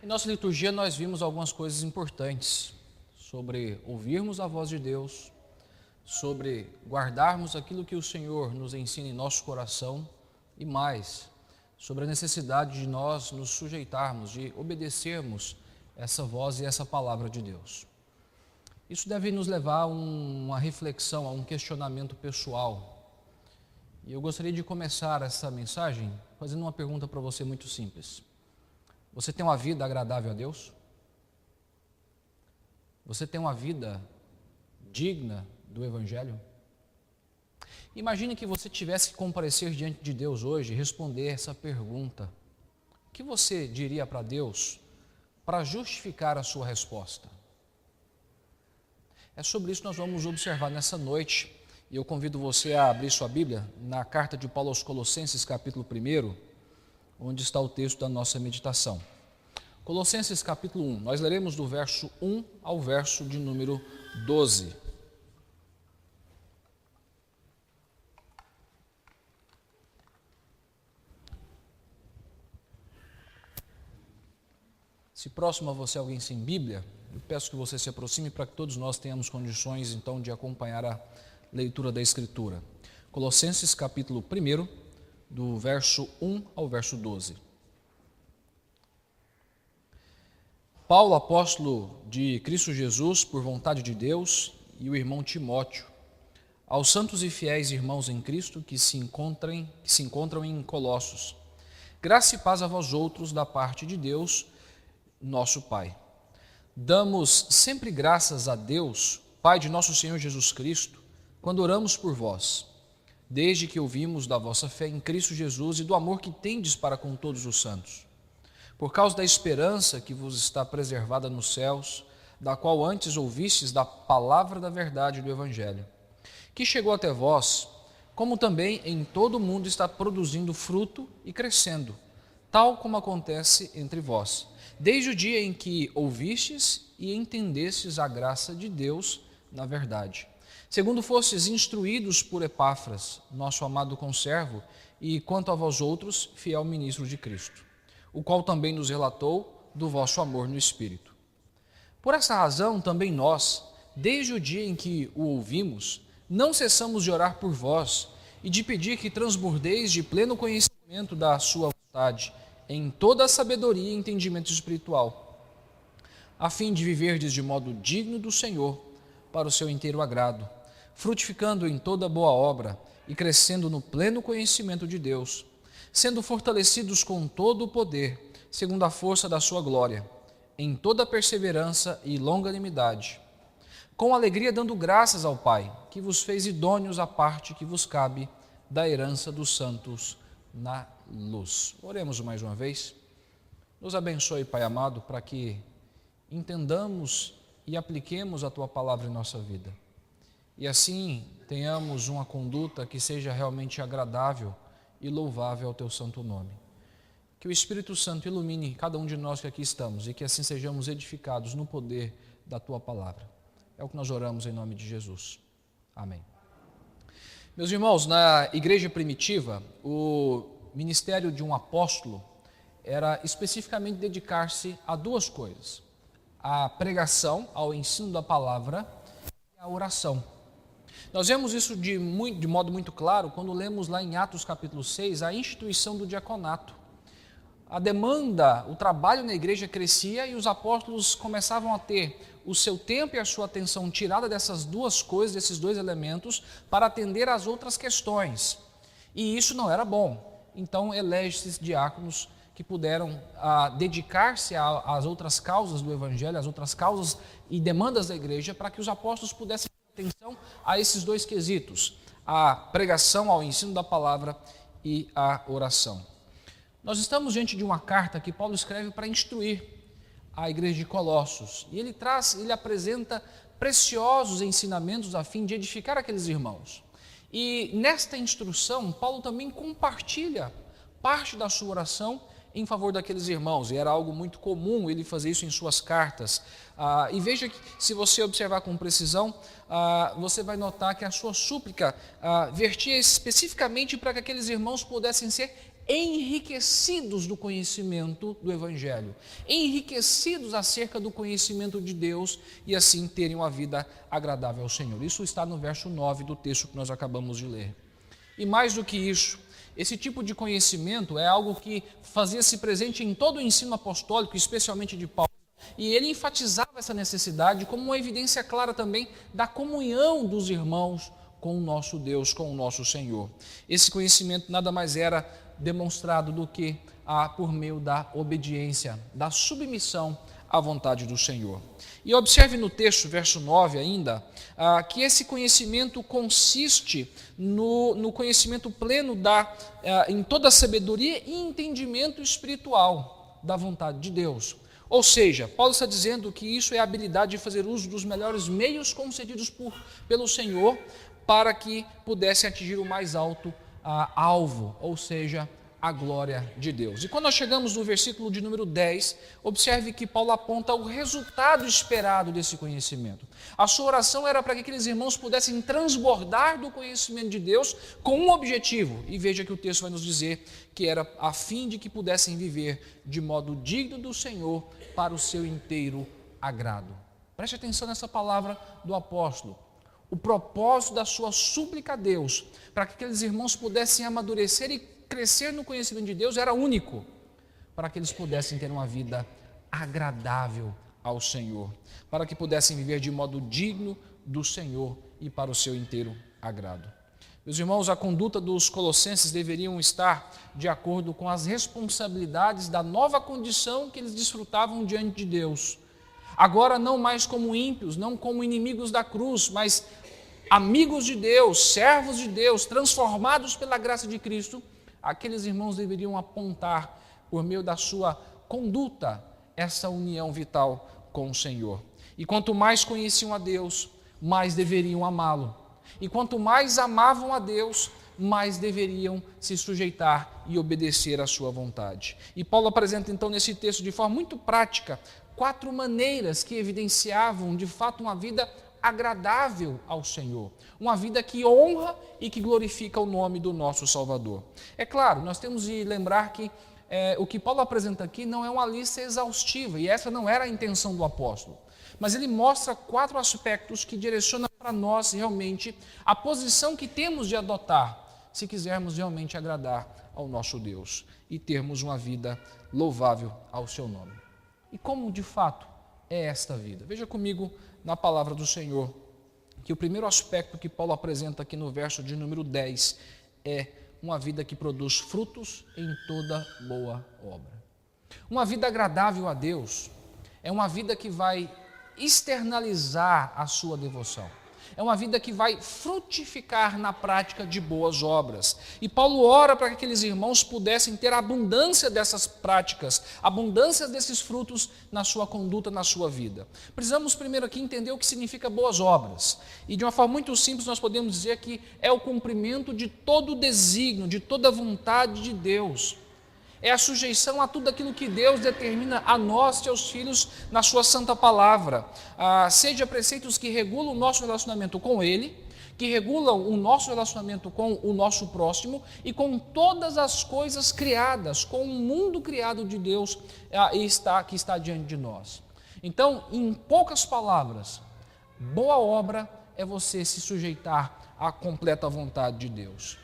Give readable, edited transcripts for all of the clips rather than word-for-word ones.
Em nossa liturgia nós vimos algumas coisas importantes sobre ouvirmos a voz de Deus, sobre guardarmos aquilo que o Senhor nos ensina em nosso coração e mais, sobre a necessidade de nós nos sujeitarmos, de obedecermos essa voz e essa palavra de Deus. Isso deve nos levar a uma reflexão, a um questionamento pessoal. E eu gostaria de começar essa mensagem fazendo uma pergunta para você muito simples. Você tem uma vida agradável a Deus? Você tem uma vida digna do Evangelho? Imagine que você tivesse que comparecer diante de Deus hoje e responder essa pergunta. O que você diria para Deus para justificar a sua resposta? É sobre isso que nós vamos observar nessa noite. E eu convido você a abrir sua Bíblia na carta de Paulo aos Colossenses, capítulo 1, onde está o texto da nossa meditação. Colossenses capítulo 1, nós leremos do verso 1 ao verso de número 12. Se próximo a você alguém sem Bíblia, eu peço que você se aproxime para que todos nós tenhamos condições então de acompanhar a leitura da Escritura. Colossenses capítulo 1, do verso 1 ao verso 12. Paulo, apóstolo de Cristo Jesus, por vontade de Deus, e o irmão Timóteo, aos santos e fiéis irmãos em Cristo que se encontram em Colossos, graça e paz a vós outros da parte de Deus, nosso Pai. Damos sempre graças a Deus, Pai de nosso Senhor Jesus Cristo, quando oramos por vós, desde que ouvimos da vossa fé em Cristo Jesus e do amor que tendes para com todos os santos, por causa da esperança que vos está preservada nos céus, da qual antes ouvistes da palavra da verdade do Evangelho, que chegou até vós, como também em todo o mundo está produzindo fruto e crescendo, tal como acontece entre vós, desde o dia em que ouvistes e entendestes a graça de Deus na verdade, segundo fostes instruídos por Epáfras, nosso amado conservo, e quanto a vós outros, fiel ministro de Cristo, o qual também nos relatou do vosso amor no Espírito. Por essa razão, também nós, desde o dia em que o ouvimos, não cessamos de orar por vós e de pedir que transbordeis de pleno conhecimento da sua vontade, em toda a sabedoria e entendimento espiritual, a fim de viverdes de modo digno do Senhor, para o seu inteiro agrado, frutificando em toda boa obra e crescendo no pleno conhecimento de Deus, sendo fortalecidos com todo o poder, segundo a força da sua glória, em toda perseverança e longanimidade, com alegria dando graças ao Pai, que vos fez idôneos à parte que vos cabe da herança dos santos na luz. Oremos mais uma vez. Nos abençoe, Pai amado, para que entendamos e apliquemos a Tua palavra em nossa vida. E assim tenhamos uma conduta que seja realmente agradável e louvável ao Teu santo nome. Que o Espírito Santo ilumine cada um de nós que aqui estamos e que assim sejamos edificados no poder da Tua palavra. É o que nós oramos em nome de Jesus. Amém. Meus irmãos, na igreja primitiva, o ministério de um apóstolo era especificamente dedicar-se a duas coisas: a pregação, ao ensino da palavra e a oração. Nós vemos isso de modo muito claro quando lemos lá em Atos capítulo 6 a instituição do diaconato. A demanda, o trabalho na igreja crescia e os apóstolos começavam a ter o seu tempo e a sua atenção tirada dessas duas coisas, desses dois elementos, para atender às outras questões. E isso não era bom. Então elege-se diáconos que puderam dedicar-se às outras causas do Evangelho, às outras causas e demandas da igreja, para que os apóstolos pudessem ter atenção a esses dois quesitos: a pregação, ao ensino da palavra e a oração. Nós estamos diante de uma carta que Paulo escreve para instruir a igreja de Colossos, e ele apresenta preciosos ensinamentos a fim de edificar aqueles irmãos. E nesta instrução, Paulo também compartilha parte da sua oração em favor daqueles irmãos, e era algo muito comum ele fazer isso em suas cartas. E veja que, se você observar com precisão, você vai notar que a sua súplica vertia especificamente para que aqueles irmãos pudessem ser enriquecidos do conhecimento do Evangelho, enriquecidos acerca do conhecimento de Deus e assim terem uma vida agradável ao Senhor. Isso está no verso 9 do texto que nós acabamos de ler. E mais do que isso, esse tipo de conhecimento é algo que fazia-se presente em todo o ensino apostólico, especialmente de Paulo, e ele enfatizava essa necessidade como uma evidência clara também da comunhão dos irmãos com o nosso Deus, com o nosso Senhor. Esse conhecimento nada mais era demonstrado do que por meio da obediência, da submissão à vontade do Senhor. E observe no texto, verso 9 ainda, que esse conhecimento consiste no conhecimento pleno em toda a sabedoria e entendimento espiritual da vontade de Deus. Ou seja, Paulo está dizendo que isso é a habilidade de fazer uso dos melhores meios concedidos pelo Senhor para que pudessem atingir o mais alto alvo, ou seja, a glória de Deus. E quando nós chegamos no versículo de número 10, observe que Paulo aponta o resultado esperado desse conhecimento. A sua oração era para que aqueles irmãos pudessem transbordar do conhecimento de Deus com um objetivo. E veja que o texto vai nos dizer que era a fim de que pudessem viver de modo digno do Senhor para o seu inteiro agrado. Preste atenção nessa palavra do apóstolo. O propósito da sua súplica a Deus, para que aqueles irmãos pudessem amadurecer e crescer no conhecimento de Deus, era único, para que eles pudessem ter uma vida agradável ao Senhor, para que pudessem viver de modo digno do Senhor e para o seu inteiro agrado. Meus irmãos, a conduta dos colossenses deveriam estar de acordo com as responsabilidades da nova condição que eles desfrutavam diante de Deus. Agora não mais como ímpios, não como inimigos da cruz, mas amigos de Deus, servos de Deus, transformados pela graça de Cristo. Aqueles irmãos deveriam apontar, por meio da sua conduta, essa união vital com o Senhor. E quanto mais conheciam a Deus, mais deveriam amá-lo. E quanto mais amavam a Deus, mais deveriam se sujeitar e obedecer à sua vontade. E Paulo apresenta então nesse texto de forma muito prática 4 maneiras que evidenciavam de fato uma vida agradável ao Senhor, uma vida que honra e que glorifica o nome do nosso Salvador. É claro, nós temos de lembrar que o que Paulo apresenta aqui não é uma lista exaustiva, e essa não era a intenção do apóstolo, mas ele mostra 4 aspectos que direcionam para nós realmente a posição que temos de adotar, se quisermos realmente agradar ao nosso Deus e termos uma vida louvável ao seu nome. E como de fato é esta vida? Veja comigo na palavra do Senhor, que o primeiro aspecto que Paulo apresenta aqui no verso de número 10 é uma vida que produz frutos em toda boa obra. Uma vida agradável a Deus é uma vida que vai externalizar a sua devoção. É uma vida que vai frutificar na prática de boas obras. E Paulo ora para que aqueles irmãos pudessem ter abundância dessas práticas, abundância desses frutos na sua conduta, na sua vida. Precisamos primeiro aqui entender o que significa boas obras. E de uma forma muito simples nós podemos dizer que é o cumprimento de todo o desígnio, de toda a vontade de Deus. É a sujeição a tudo aquilo que Deus determina a nós, seus filhos, na sua santa palavra. Seja preceitos que regulam o nosso relacionamento com Ele, que regulam o nosso relacionamento com o nosso próximo e com todas as coisas criadas, com o mundo criado de Deus que está diante de nós. Então, em poucas palavras, boa obra é você se sujeitar à completa vontade de Deus.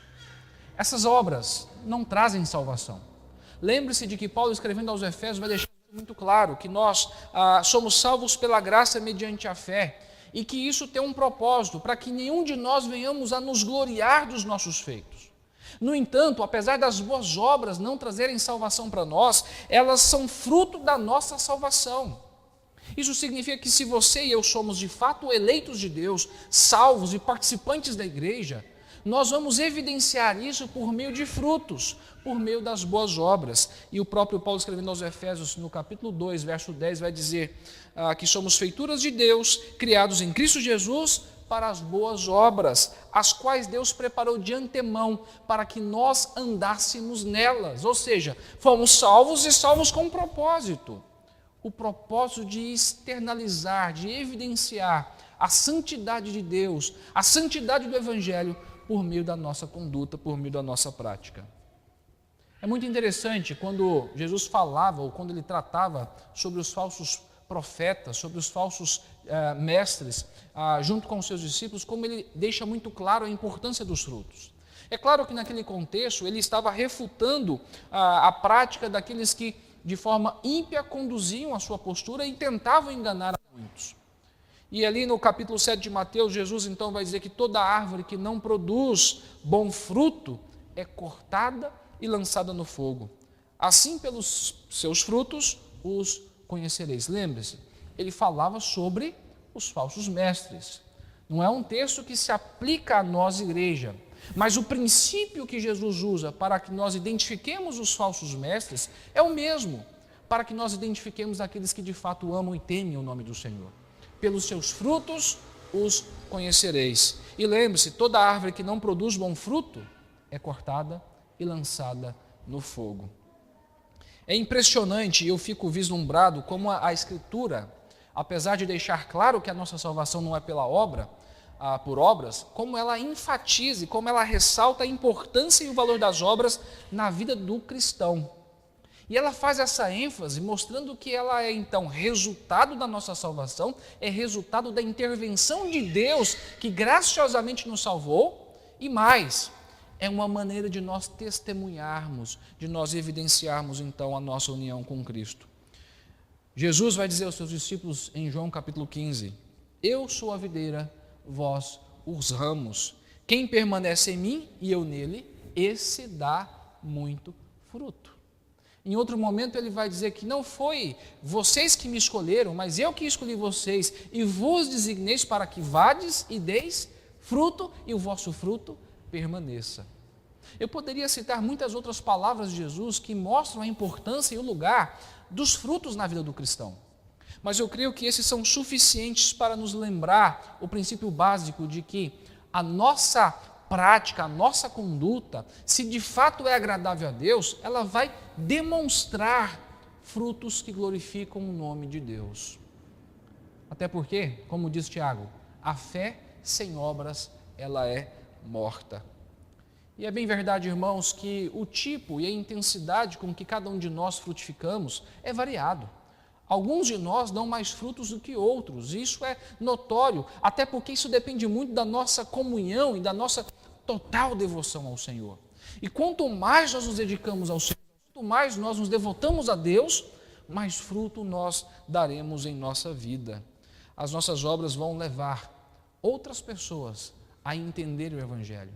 Essas obras não trazem salvação. Lembre-se de que Paulo, escrevendo aos Efésios, vai deixar muito claro que nós somos salvos pela graça mediante a fé e que isso tem um propósito, para que nenhum de nós venhamos a nos gloriar dos nossos feitos. No entanto, apesar das boas obras não trazerem salvação para nós, elas são fruto da nossa salvação. Isso significa que se você e eu somos de fato eleitos de Deus, salvos e participantes da igreja, nós vamos evidenciar isso por meio de frutos, por meio das boas obras. E o próprio Paulo, escrevendo aos Efésios, no capítulo 2, verso 10, vai dizer que somos feituras de Deus, criados em Cristo Jesus, para as boas obras, as quais Deus preparou de antemão para que nós andássemos nelas. Ou seja, fomos salvos e salvos com um propósito. O propósito de externalizar, de evidenciar a santidade de Deus, a santidade do Evangelho, por meio da nossa conduta, por meio da nossa prática. É muito interessante quando Jesus falava, ou quando ele tratava sobre os falsos profetas, sobre os falsos mestres, junto com os seus discípulos, como ele deixa muito claro a importância dos frutos. É claro que naquele contexto ele estava refutando a prática daqueles que de forma ímpia conduziam a sua postura e tentavam enganar a muitos. E ali no capítulo 7 de Mateus, Jesus então vai dizer que toda árvore que não produz bom fruto é cortada e lançada no fogo. Assim, pelos seus frutos, os conhecereis. Lembre-se, ele falava sobre os falsos mestres. Não é um texto que se aplica a nós, igreja, mas o princípio que Jesus usa para que nós identifiquemos os falsos mestres é o mesmo, para que nós identifiquemos aqueles que de fato amam e temem o nome do Senhor. Pelos seus frutos os conhecereis. E lembre-se, toda árvore que não produz bom fruto é cortada e lançada no fogo. É impressionante, e eu fico vislumbrado como a Escritura, apesar de deixar claro que a nossa salvação não é pela obra, por obras, como ela enfatiza e como ela ressalta a importância e o valor das obras na vida do cristão. E ela faz essa ênfase mostrando que ela é então resultado da nossa salvação, é resultado da intervenção de Deus que graciosamente nos salvou, e mais, é uma maneira de nós testemunharmos, de nós evidenciarmos então a nossa união com Cristo. Jesus vai dizer aos seus discípulos em João capítulo 15, eu sou a videira, vós os ramos. Quem permanece em mim e eu nele, esse dá muito fruto. Em outro momento ele vai dizer que não foi vocês que me escolheram, mas eu que escolhi vocês e vos designeis para que vades e deis fruto e o vosso fruto permaneça. Eu poderia citar muitas outras palavras de Jesus que mostram a importância e o lugar dos frutos na vida do cristão. Mas eu creio que esses são suficientes para nos lembrar o princípio básico de que a nossa prática, a nossa conduta, se de fato é agradável a Deus, ela vai demonstrar frutos que glorificam o nome de Deus. Até porque, como diz Tiago, a fé sem obras, ela é morta. E é bem verdade, irmãos, que o tipo e a intensidade com que cada um de nós frutificamos é variado. Alguns de nós dão mais frutos do que outros, e isso é notório, até porque isso depende muito da nossa comunhão e da nossa total devoção ao Senhor. E quanto mais nós nos dedicamos ao Senhor, quanto mais nós nos devotamos a Deus, mais fruto nós daremos em nossa vida. As nossas obras vão levar outras pessoas a entender o Evangelho.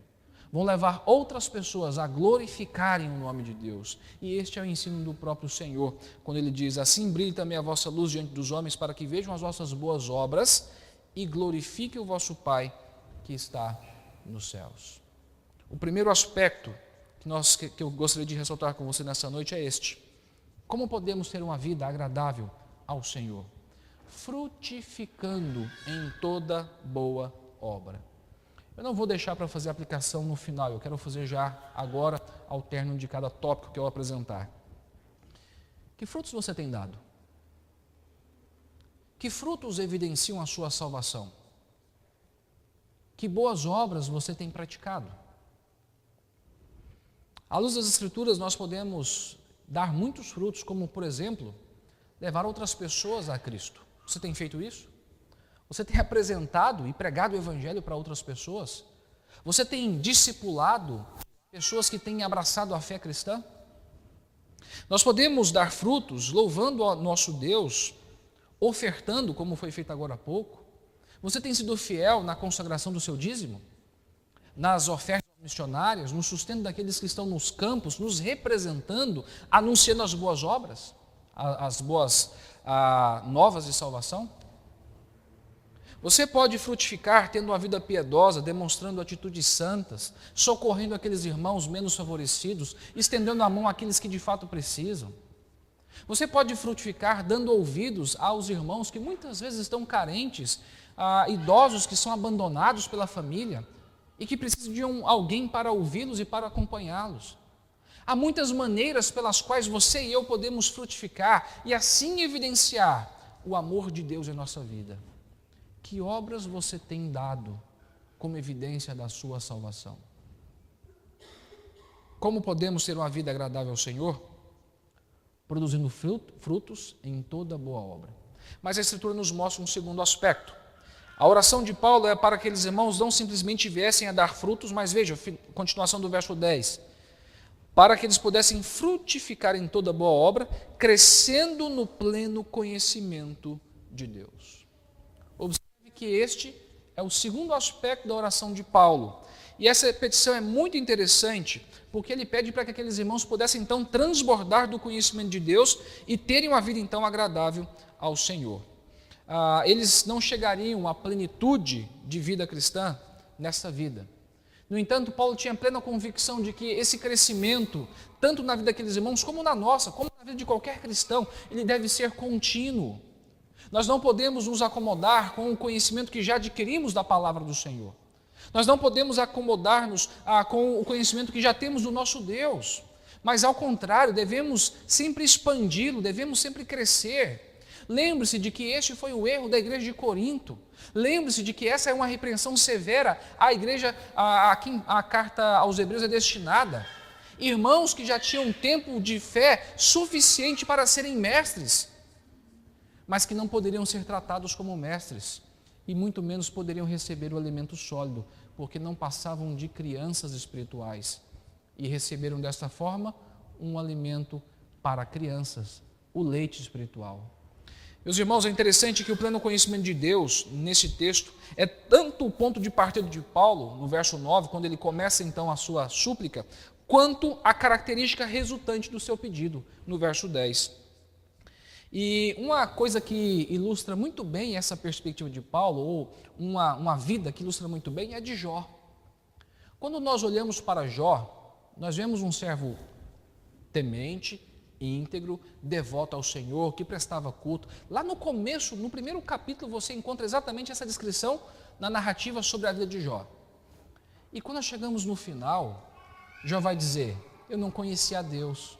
Vão levar outras pessoas a glorificarem o nome de Deus. E este é o ensino do próprio Senhor, quando ele diz, assim brilhe também a vossa luz diante dos homens, para que vejam as vossas boas obras e glorifiquem o vosso Pai que está nos céus. O primeiro aspecto que eu gostaria de ressaltar com você nessa noite é este. Como podemos ter uma vida agradável ao Senhor? Frutificando em toda boa obra. Eu não vou deixar para fazer a aplicação no final, eu quero fazer já agora, ao término de cada tópico que eu apresentar. Que frutos você tem dado? Que frutos evidenciam a sua salvação? Que boas obras você tem praticado? À luz das Escrituras, nós podemos dar muitos frutos, como, por exemplo, levar outras pessoas a Cristo. Você tem feito isso? Você tem apresentado e pregado o Evangelho para outras pessoas? Você tem discipulado pessoas que têm abraçado a fé cristã? Nós podemos dar frutos louvando ao nosso Deus, ofertando, como foi feito agora há pouco. Você tem sido fiel na consagração do seu dízimo? Nas ofertas missionárias, no sustento daqueles que estão nos campos, nos representando, anunciando as boas obras, as boas novas de salvação? Você pode frutificar tendo uma vida piedosa, demonstrando atitudes santas, socorrendo aqueles irmãos menos favorecidos, estendendo a mão àqueles que de fato precisam. Você pode frutificar dando ouvidos aos irmãos que muitas vezes estão carentes, idosos que são abandonados pela família e que precisam de alguém para ouvi-los e para acompanhá-los. Há muitas maneiras pelas quais você e eu podemos frutificar e assim evidenciar o amor de Deus em nossa vida. Que obras você tem dado como evidência da sua salvação? como podemos ter uma vida agradável ao Senhor? Produzindo frutos em toda boa obra. Mas a Escritura nos mostra um segundo aspecto. A oração de Paulo é para que aqueles irmãos não simplesmente viessem a dar frutos, mas veja, continuação do verso 10. Para que eles pudessem frutificar em toda boa obra, crescendo no pleno conhecimento de Deus. Observe que este é o segundo aspecto da oração de Paulo. E essa petição é muito interessante, porque ele pede para que aqueles irmãos pudessem então transbordar do conhecimento de Deus e terem uma vida então agradável ao Senhor. Eles não chegariam à plenitude de vida cristã nessa vida. No entanto, Paulo tinha plena convicção de que esse crescimento, tanto na vida daqueles irmãos, como na nossa, como na vida de qualquer cristão, ele deve ser contínuo. Nós não podemos nos acomodar com o conhecimento que já adquirimos da palavra do Senhor. Nós não podemos acomodar-nos com o conhecimento que já temos do nosso Deus. Mas, ao contrário, devemos sempre expandi-lo, devemos sempre crescer. Lembre-se de que este foi o erro da igreja de Corinto. Lembre-se de que essa é uma repreensão severa à igreja a quem a carta aos Hebreus é destinada. Irmãos que já tinham tempo de fé suficiente para serem mestres, mas que não poderiam ser tratados como mestres, e muito menos poderiam receber o alimento sólido, porque não passavam de crianças espirituais, e receberam desta forma um alimento para crianças, o leite espiritual. Meus irmãos, é interessante que o pleno conhecimento de Deus, nesse texto, é tanto o ponto de partida de Paulo, no verso 9, quando ele começa então a sua súplica, quanto a característica resultante do seu pedido, no verso 10. E uma coisa que ilustra muito bem essa perspectiva de Paulo, ou uma vida que ilustra muito bem, é de Jó. Quando nós olhamos para Jó, nós vemos um servo temente, íntegro, devoto ao Senhor, que prestava culto. Lá no começo, no primeiro capítulo, você encontra exatamente essa descrição na narrativa sobre a vida de Jó. E quando nós chegamos no final, Jó vai dizer: eu não conhecia a Deus.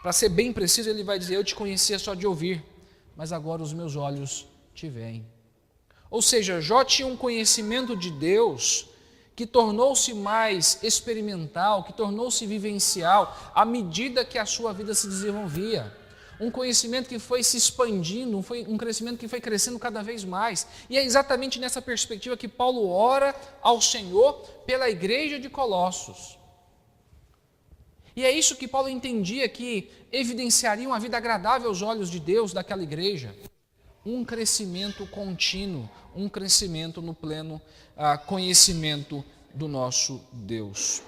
Para ser bem preciso, ele vai dizer: eu te conhecia só de ouvir, mas agora os meus olhos te veem. Ou seja, Jó tinha um conhecimento de Deus que tornou-se mais experimental, que tornou-se vivencial à medida que a sua vida se desenvolvia. Um conhecimento que foi se expandindo, um crescimento que foi crescendo cada vez mais. E é exatamente nessa perspectiva que Paulo ora ao Senhor pela igreja de Colossos. E é isso que Paulo entendia que evidenciaria uma vida agradável aos olhos de Deus daquela igreja. Um crescimento contínuo, um crescimento no pleno conhecimento do nosso Deus.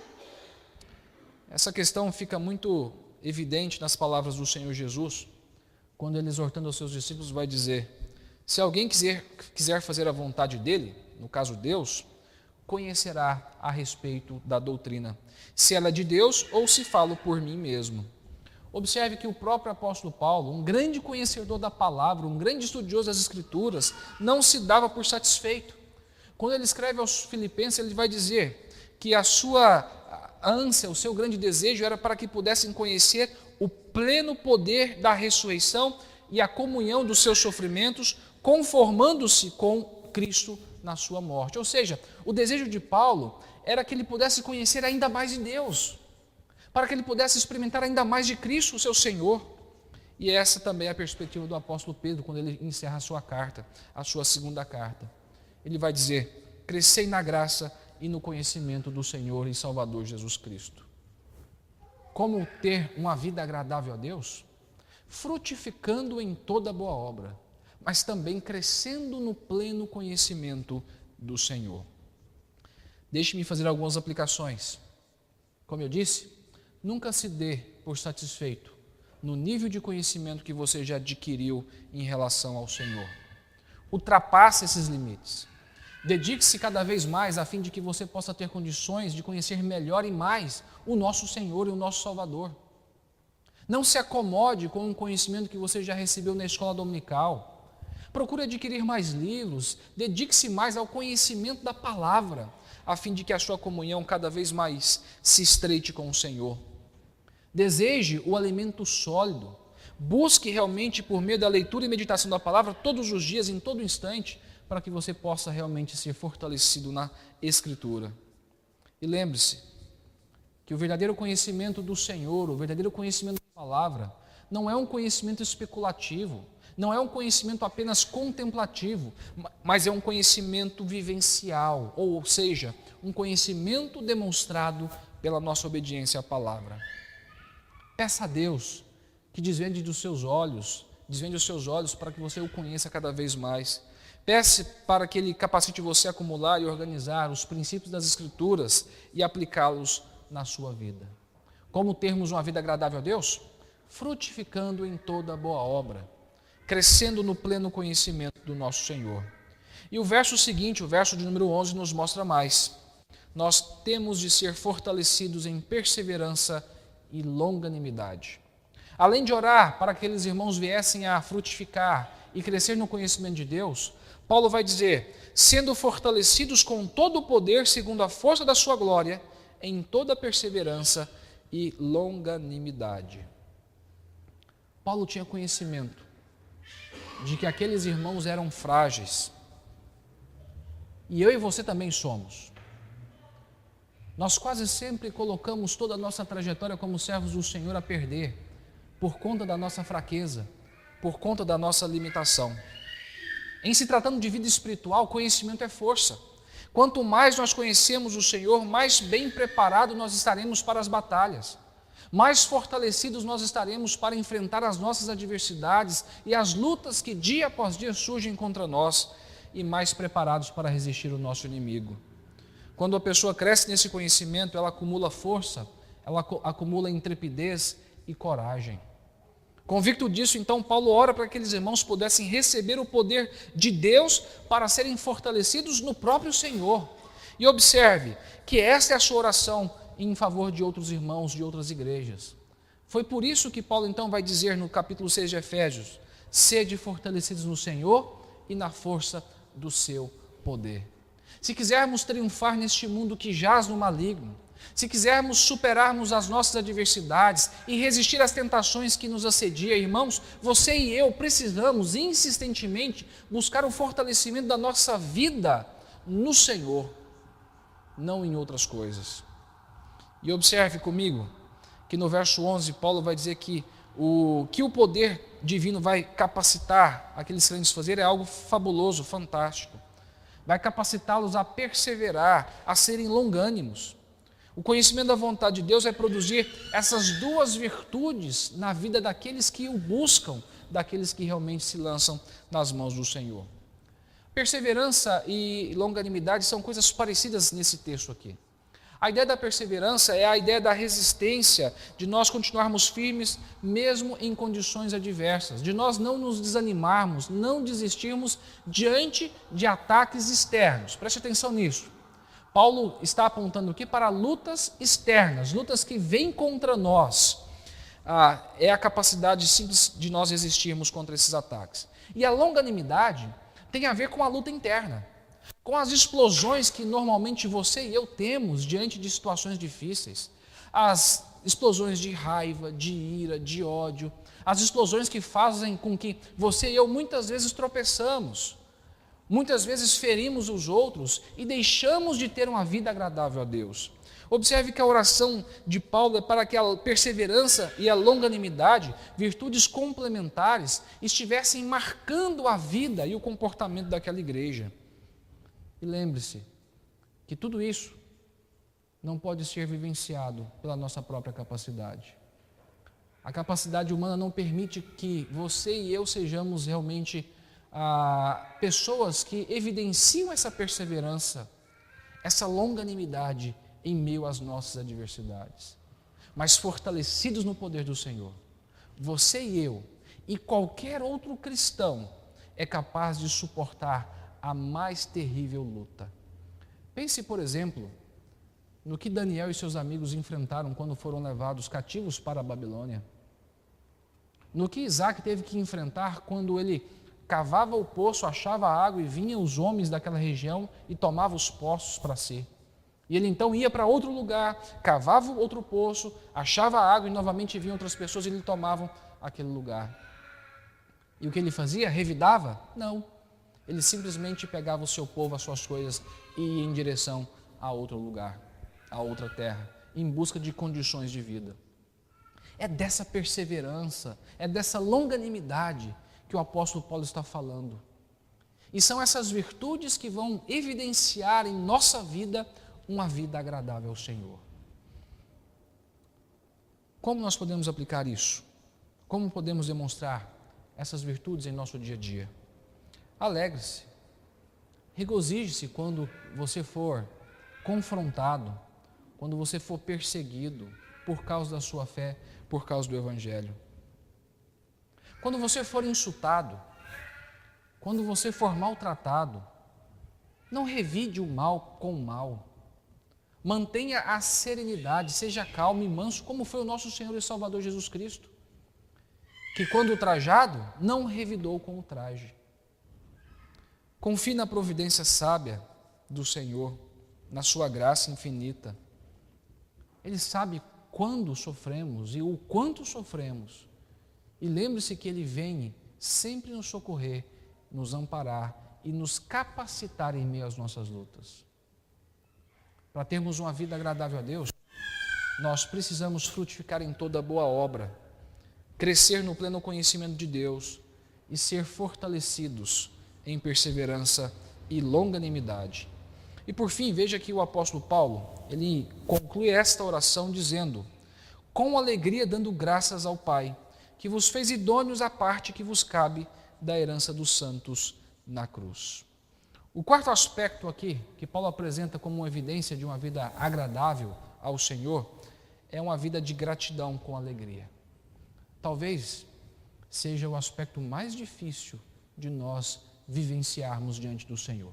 Essa questão fica muito evidente nas palavras do Senhor Jesus, quando ele, exortando aos seus discípulos, vai dizer: se alguém quiser fazer a vontade dele, no caso Deus, conhecerá a respeito da doutrina, se ela é de Deus ou se falo por mim mesmo. Observe que o próprio apóstolo Paulo, um grande conhecedor da palavra, um grande estudioso das Escrituras, não se dava por satisfeito. Quando ele escreve aos Filipenses, ele vai dizer que a sua ânsia, o seu grande desejo era para que pudessem conhecer o pleno poder da ressurreição e a comunhão dos seus sofrimentos, conformando-se com Cristo na sua morte. Ou seja, o desejo de Paulo era que ele pudesse conhecer ainda mais de Deus, para que ele pudesse experimentar ainda mais de Cristo, o seu Senhor. E essa também é a perspectiva do apóstolo Pedro, quando ele encerra a sua carta, a sua segunda carta. Ele vai dizer: crescei na graça e no conhecimento do Senhor e Salvador Jesus Cristo. Como ter uma vida agradável a Deus? Frutificando em toda boa obra, mas também crescendo no pleno conhecimento do Senhor. Deixe-me fazer algumas aplicações. Como eu disse, nunca se dê por satisfeito no nível de conhecimento que você já adquiriu em relação ao Senhor. Ultrapasse esses limites. Dedique-se cada vez mais a fim de que você possa ter condições de conhecer melhor e mais o nosso Senhor e o nosso Salvador. Não se acomode com um conhecimento que você já recebeu na escola dominical. Procure adquirir mais livros, dedique-se mais ao conhecimento da palavra, a fim de que a sua comunhão cada vez mais se estreite com o Senhor. Deseje o alimento sólido. Busque realmente, por meio da leitura e meditação da palavra, todos os dias, em todo instante, para que você possa realmente ser fortalecido na Escritura. E lembre-se, que o verdadeiro conhecimento do Senhor, o verdadeiro conhecimento da palavra, não é um conhecimento especulativo, não é um conhecimento apenas contemplativo, mas é um conhecimento vivencial, ou seja, um conhecimento demonstrado pela nossa obediência à palavra. Peça a Deus que desvende os seus olhos para que você o conheça cada vez mais. Peça para que Ele capacite você a acumular e organizar os princípios das Escrituras e aplicá-los na sua vida. Como termos uma vida agradável a Deus? Frutificando em toda boa obra, crescendo no pleno conhecimento do nosso Senhor. E o verso seguinte, o verso de número 11, nos mostra mais. Nós temos de ser fortalecidos em perseverança e longanimidade. Além de orar para que aqueles irmãos viessem a frutificar e crescer no conhecimento de Deus, Paulo vai dizer, sendo fortalecidos com todo o poder segundo a força da sua glória, em toda perseverança e longanimidade. Paulo tinha conhecimento de que aqueles irmãos eram frágeis. E eu e você também somos. Nós quase sempre colocamos toda a nossa trajetória como servos do Senhor a perder, por conta da nossa fraqueza, por conta da nossa limitação. Em se tratando de vida espiritual, conhecimento é força. Quanto mais nós conhecemos o Senhor, mais bem preparados nós estaremos para as batalhas. Mais fortalecidos nós estaremos para enfrentar as nossas adversidades e as lutas que dia após dia surgem contra nós, e mais preparados para resistir ao nosso inimigo. Quando a pessoa cresce nesse conhecimento, ela acumula força, ela acumula intrepidez e coragem. Convicto disso, então, Paulo ora para que aqueles irmãos pudessem receber o poder de Deus para serem fortalecidos no próprio Senhor. E observe que essa é a sua oração em favor de outros irmãos, de outras igrejas. Foi por isso que Paulo, então, vai dizer no capítulo 6 de Efésios, sede fortalecidos no Senhor e na força do seu poder. Se quisermos triunfar neste mundo que jaz no maligno, se quisermos superarmos as nossas adversidades e resistir às tentações que nos assediam, irmãos, você e eu precisamos insistentemente buscar o fortalecimento da nossa vida no Senhor, não em outras coisas. E observe comigo que no verso 11 Paulo vai dizer que o poder divino vai capacitar aqueles crentes a fazer é algo fabuloso, fantástico. Vai capacitá-los a perseverar, a serem longânimos. O conhecimento da vontade de Deus vai produzir essas duas virtudes na vida daqueles que o buscam, daqueles que realmente se lançam nas mãos do Senhor. Perseverança e longanimidade são coisas parecidas nesse texto aqui. A ideia da perseverança é a ideia da resistência, de nós continuarmos firmes mesmo em condições adversas, de nós não nos desanimarmos, não desistirmos diante de ataques externos. Preste atenção nisso. Paulo está apontando aqui para lutas externas, lutas que vêm contra nós. É a capacidade simples de nós resistirmos contra esses ataques. E a longanimidade tem a ver com a luta interna, com as explosões que normalmente você e eu temos diante de situações difíceis. As explosões de raiva, de ira, de ódio, as explosões que fazem com que você e eu muitas vezes tropeçamos. Muitas vezes ferimos os outros e deixamos de ter uma vida agradável a Deus. Observe que a oração de Paulo é para que a perseverança e a longanimidade, virtudes complementares, estivessem marcando a vida e o comportamento daquela igreja. E lembre-se que tudo isso não pode ser vivenciado pela nossa própria capacidade. A capacidade humana não permite que você e eu sejamos realmente pessoas que evidenciam essa perseverança, essa longanimidade em meio às nossas adversidades. Mas fortalecidos no poder do Senhor, você e eu e qualquer outro cristão é capaz de suportar a mais terrível luta. Pense, por exemplo, no que Daniel e seus amigos enfrentaram quando foram levados cativos para a Babilônia. No que Isaac teve que enfrentar quando ele cavava o poço, achava água e vinham os homens daquela região e tomavam os poços para si. E ele então ia para outro lugar, cavava outro poço, achava água e novamente vinham outras pessoas e ele tomavam aquele lugar. E o que ele fazia? Revidava? Não. Ele simplesmente pegava o seu povo, as suas coisas e ia em direção a outro lugar, a outra terra. em busca de condições de vida. É dessa perseverança, é dessa longanimidade que o apóstolo Paulo está falando. E são essas virtudes que vão evidenciar em nossa vida uma vida agradável ao Senhor. Como nós podemos aplicar isso? Como podemos demonstrar essas virtudes em nosso dia a dia? Alegre-se, regozije-se quando você for confrontado, quando você for perseguido por causa da sua fé, por causa do Evangelho. Quando você for insultado, quando você for maltratado, não revide o mal com o mal. Mantenha a serenidade, seja calmo e manso, como foi o nosso Senhor e Salvador Jesus Cristo, que quando ultrajado, não revidou com ultraje. Confie na providência sábia do Senhor, na sua graça infinita. Ele sabe quando sofremos e o quanto sofremos. E lembre-se que Ele vem sempre nos socorrer, nos amparar e nos capacitar em meio às nossas lutas. Para termos uma vida agradável a Deus, nós precisamos frutificar em toda boa obra, crescer no pleno conhecimento de Deus e ser fortalecidos em perseverança e longanimidade. E por fim, veja que o apóstolo Paulo, ele conclui esta oração dizendo: com alegria dando graças ao Pai, que vos fez idôneos à parte que vos cabe da herança dos santos na cruz. O quarto aspecto aqui, que Paulo apresenta como uma evidência de uma vida agradável ao Senhor, é uma vida de gratidão com alegria. Talvez seja o aspecto mais difícil de nós vivenciarmos diante do Senhor.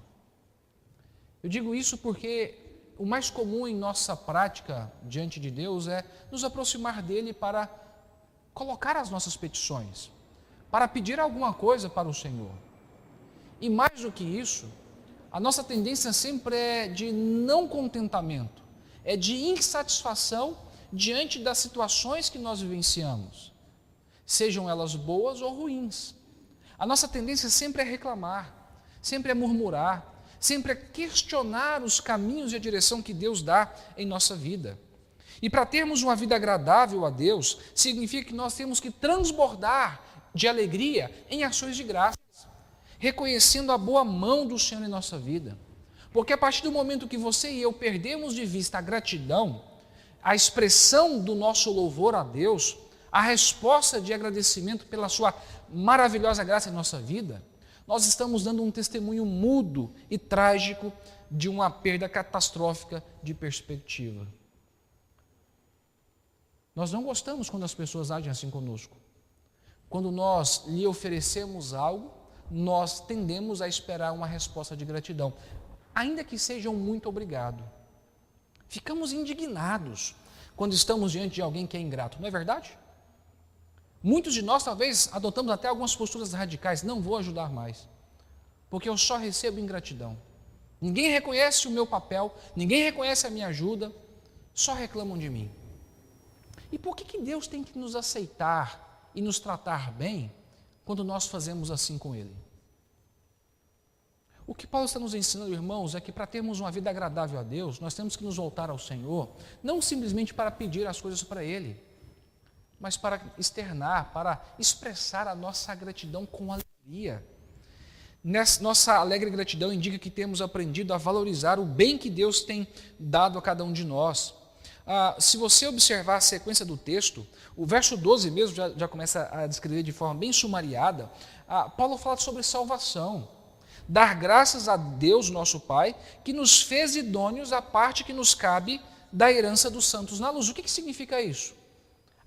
Eu digo isso porque o mais comum em nossa prática diante de Deus é nos aproximar dele para colocar as nossas petições, para pedir alguma coisa para o Senhor. E mais do que isso, a nossa tendência sempre é de não contentamento, é de insatisfação diante das situações que nós vivenciamos, sejam elas boas ou ruins. A nossa tendência sempre é reclamar, sempre é murmurar, sempre é questionar os caminhos e a direção que Deus dá em nossa vida. E para termos uma vida agradável a Deus, significa que nós temos que transbordar de alegria em ações de graças, reconhecendo a boa mão do Senhor em nossa vida. Porque a partir do momento que você e eu perdemos de vista a gratidão, a expressão do nosso louvor a Deus, a resposta de agradecimento pela sua maravilhosa graça em nossa vida, nós estamos dando um testemunho mudo e trágico de uma perda catastrófica de perspectiva. Nós não gostamos quando as pessoas agem assim conosco. Quando nós lhe oferecemos algo, nós tendemos a esperar uma resposta de gratidão, ainda que seja um muito obrigado. Ficamos indignados quando estamos diante de alguém que é ingrato, não é verdade? Muitos de nós talvez adotamos até algumas posturas radicais: não vou ajudar mais, porque eu só recebo ingratidão. Ninguém reconhece o meu papel, ninguém reconhece a minha ajuda, só reclamam de mim. E por que Deus tem que nos aceitar e nos tratar bem quando nós fazemos assim com Ele? O que Paulo está nos ensinando, irmãos, é que para termos uma vida agradável a Deus, nós temos que nos voltar ao Senhor, não simplesmente para pedir as coisas para Ele, mas para externar, para expressar a nossa gratidão com alegria. Nossa alegre gratidão indica que temos aprendido a valorizar o bem que Deus tem dado a cada um de nós. Se você observar a sequência do texto, o verso 12 mesmo já começa a descrever de forma bem sumariada. Paulo fala sobre salvação, dar graças a Deus, nosso Pai, que nos fez idôneos à parte que nos cabe da herança dos santos na luz. O que significa isso?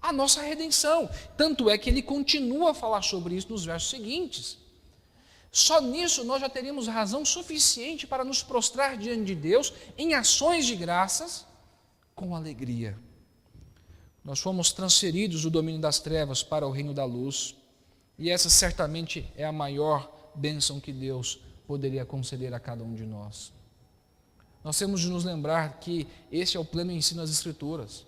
A nossa redenção. Tanto é que ele continua a falar sobre isso nos versos seguintes. Só nisso nós já teríamos razão suficiente para nos prostrar diante de Deus em ações de graças com alegria. Nós fomos transferidos do domínio das trevas para o reino da luz, e essa certamente é a maior bênção que Deus poderia conceder a cada um de nós. Nós temos de nos lembrar que esse é o pleno ensino das Escrituras.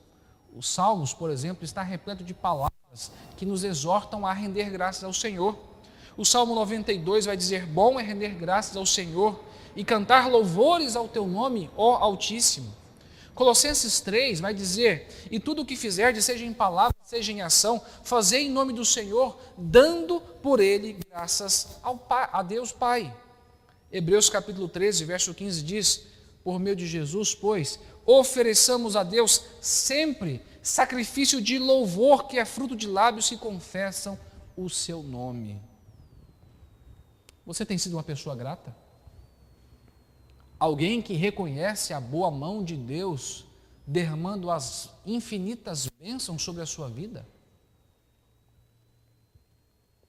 Os Salmos, por exemplo, está repleto de palavras que nos exortam a render graças ao Senhor. O Salmo 92 vai dizer: bom é render graças ao Senhor e cantar louvores ao teu nome, ó Altíssimo. Colossenses 3 vai dizer: e tudo o que fizerdes, seja em palavra, seja em ação, fazei em nome do Senhor, dando por ele graças a Deus Pai. Hebreus capítulo 13, verso 15 diz: por meio de Jesus, pois, ofereçamos a Deus sempre sacrifício de louvor, que é fruto de lábios que confessam o seu nome. Você tem sido uma pessoa grata? Alguém que reconhece a boa mão de Deus derramando as infinitas bênçãos sobre a sua vida?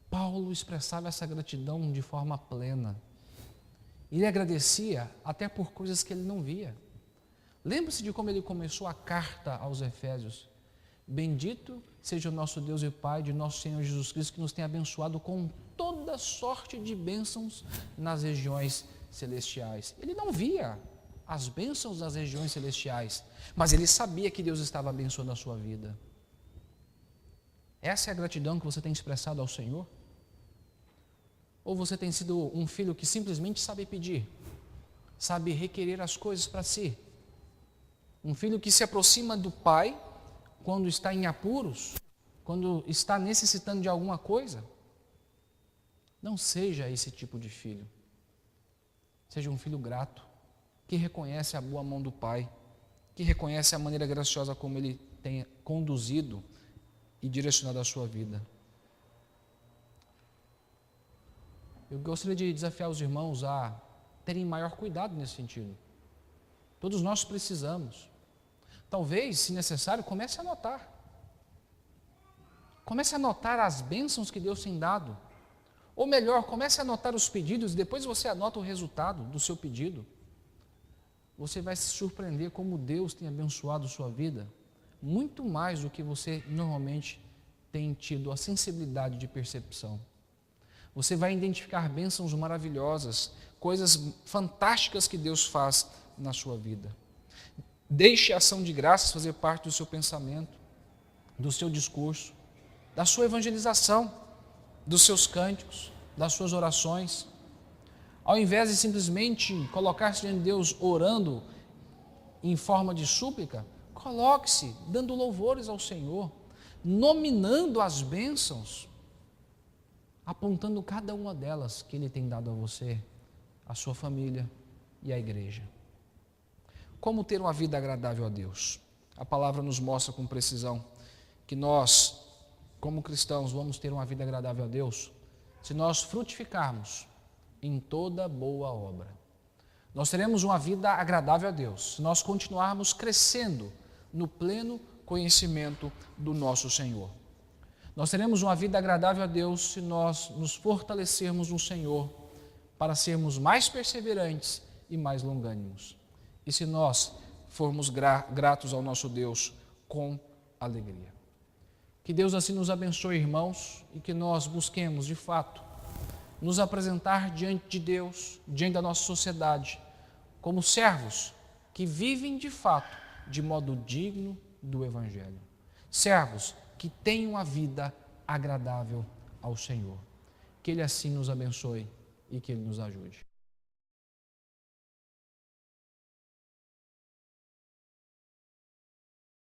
Paulo expressava essa gratidão de forma plena. Ele agradecia até por coisas que ele não via. Lembre-se de como ele começou a carta aos Efésios. Bendito seja o nosso Deus e Pai de nosso Senhor Jesus Cristo, que nos tem abençoado com toda sorte de bênçãos nas regiões celestiais. Ele não via as bênçãos das regiões celestiais, mas ele sabia que Deus estava abençoando a sua vida. Essa é a gratidão que você tem expressado ao Senhor? Ou você tem sido um filho que simplesmente sabe pedir, sabe requerer as coisas para si? Um filho que se aproxima do pai quando está em apuros, quando está necessitando de alguma coisa? Não seja esse tipo de filho. Seja um filho grato, que reconhece a boa mão do Pai, que reconhece a maneira graciosa como Ele tem conduzido e direcionado a sua vida. Eu gostaria de desafiar os irmãos a terem maior cuidado nesse sentido. Todos nós precisamos. Talvez, se necessário, comece a anotar. Comece a anotar as bênçãos que Deus tem dado. Ou melhor, comece a anotar os pedidos e depois você anota o resultado do seu pedido. Você vai se surpreender como Deus tem abençoado sua vida, muito mais do que você normalmente tem tido a sensibilidade de percepção. Você vai identificar bênçãos maravilhosas, coisas fantásticas que Deus faz na sua vida. Deixe a ação de graças fazer parte do seu pensamento, do seu discurso, da sua evangelização, dos seus cânticos, das suas orações. Ao invés de simplesmente colocar-se diante de Deus orando em forma de súplica, coloque-se dando louvores ao Senhor, nominando as bênçãos, apontando cada uma delas que Ele tem dado a você, a sua família e a igreja. Como ter uma vida agradável a Deus? A palavra nos mostra com precisão que nós, como cristãos, vamos ter uma vida agradável a Deus se nós frutificarmos em toda boa obra. Nós teremos uma vida agradável a Deus se nós continuarmos crescendo no pleno conhecimento do nosso Senhor. Nós teremos uma vida agradável a Deus se nós nos fortalecermos no Senhor para sermos mais perseverantes e mais longânimos. E se nós formos gratos ao nosso Deus com alegria. Que Deus assim nos abençoe, irmãos, e que nós busquemos, de fato, nos apresentar diante de Deus, diante da nossa sociedade, como servos que vivem, de fato, de modo digno do Evangelho. Servos que têm uma vida agradável ao Senhor. Que Ele assim nos abençoe e que Ele nos ajude.